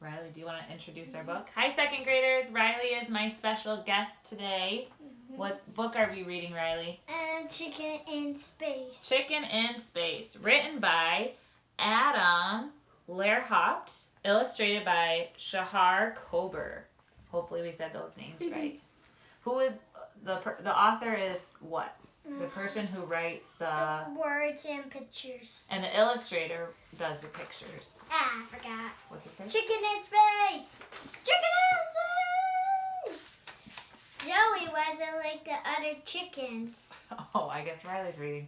Riley, do you want to introduce our book? Hi, second graders. Riley is my special guest today. What book are we reading, Riley? Chicken in Space. Chicken in Space. Written by Adam Lerhaupt. Illustrated by Shahar Kober. Hopefully we said those names right. Who is the author is what? The person who writes the words and pictures. And the illustrator does the pictures. I forgot. What's it say? Chicken in Space! Chicken in Space! Joey wasn't like the other chickens. Oh, I guess Riley's reading.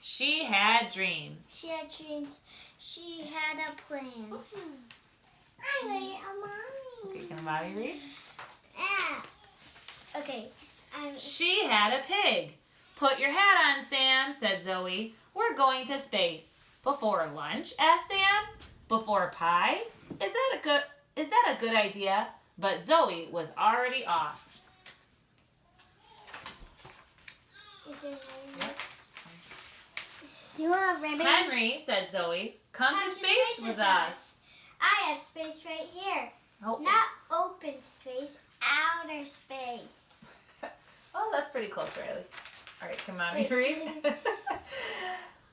She had dreams. She had dreams. She had a plan. Riley, mommy. Okay, can mommy read? Okay. She had a pig. Put your hat on, Sam, said Zoe. We're going to space. Before lunch? Asked Sam. Before pie? Is that a good idea? But Zoe was already off. Is it you want a ribbon? Henry, said Zoe, come to space with us. I have space right here. Oh. Not open space, outer space. Oh, that's pretty close, Riley. All right, can mommy read?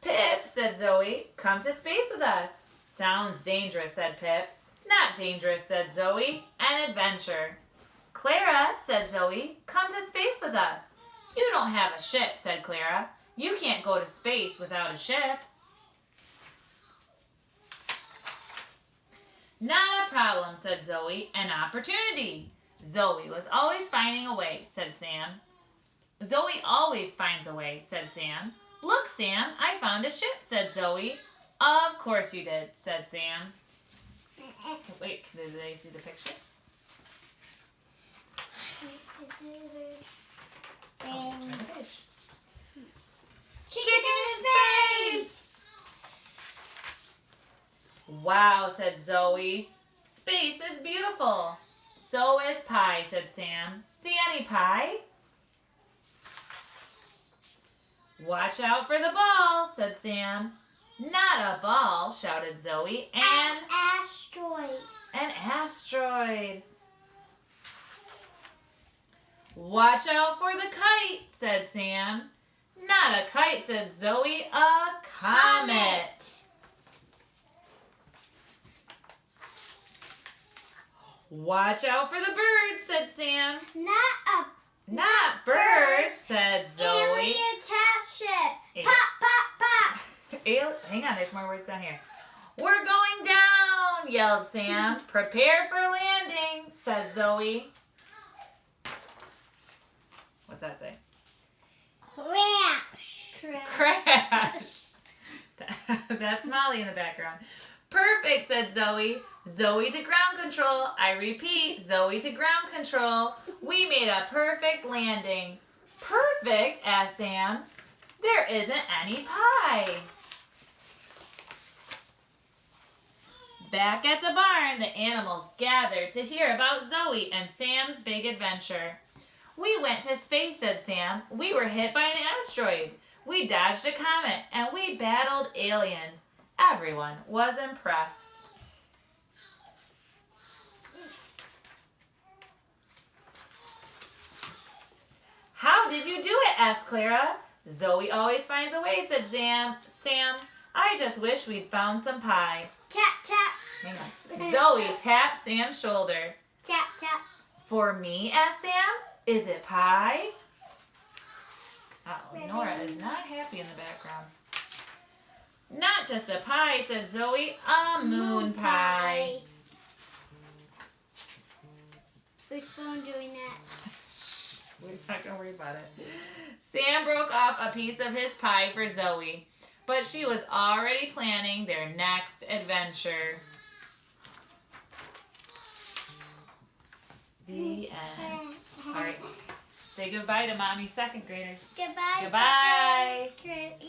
Pip, said Zoe, come to space with us. Sounds dangerous, said Pip. Not dangerous, said Zoe. An adventure. Clara, said Zoe, come to space with us. You don't have a ship, said Clara. You can't go to space without a ship. Not a problem, said Zoe. An opportunity. Zoe was always finding a way, said Sam. Zoe always finds a way, said Sam. Look, Sam, I found a ship, said Zoe. Of course you did, said Sam. Wait, did they see the picture? Chicken in space! Wow, said Zoe. Space is beautiful. So is pie, said Sam. See any pie? Watch out for the ball, said Sam. Not a ball, shouted Zoe. An asteroid. An asteroid. Watch out for the kite, said Sam. Not a kite, said Zoe. A comet. Watch out for the birds, said Sam. Not birds, said Zoe. Alien attack ship. Pop, pop, pop. Hang on, there's more words down here. We're going down, yelled Sam. Prepare for landing, said Zoe. What's that say? Crash. Crash. That's Molly in the background. Perfect, said Zoe. Zoe to ground control. I repeat, Zoe to ground control. We made a perfect landing. Perfect, asked Sam. There isn't any pie. Back at the barn, the animals gathered to hear about Zoe and Sam's big adventure. We went to space, said Sam. We were hit by an asteroid. We dodged a comet, and we battled aliens. Everyone was impressed. How did you do it? Asked Clara. Zoe always finds a way, said Sam. I just wish we'd found some pie. Tap, tap. Hang on. Zoe tapped Sam's shoulder. Tap, tap. For me, asked Sam. Is it pie? Uh-oh, Nora is not happy in the background. Not just a pie, said Zoe. A moon pie. Which phone doing that? We're not going to worry about it. Sam broke off a piece of his pie for Zoe, but she was already planning their next adventure. The end. All right. Say goodbye to Mommy second graders. Goodbye. Goodbye. Second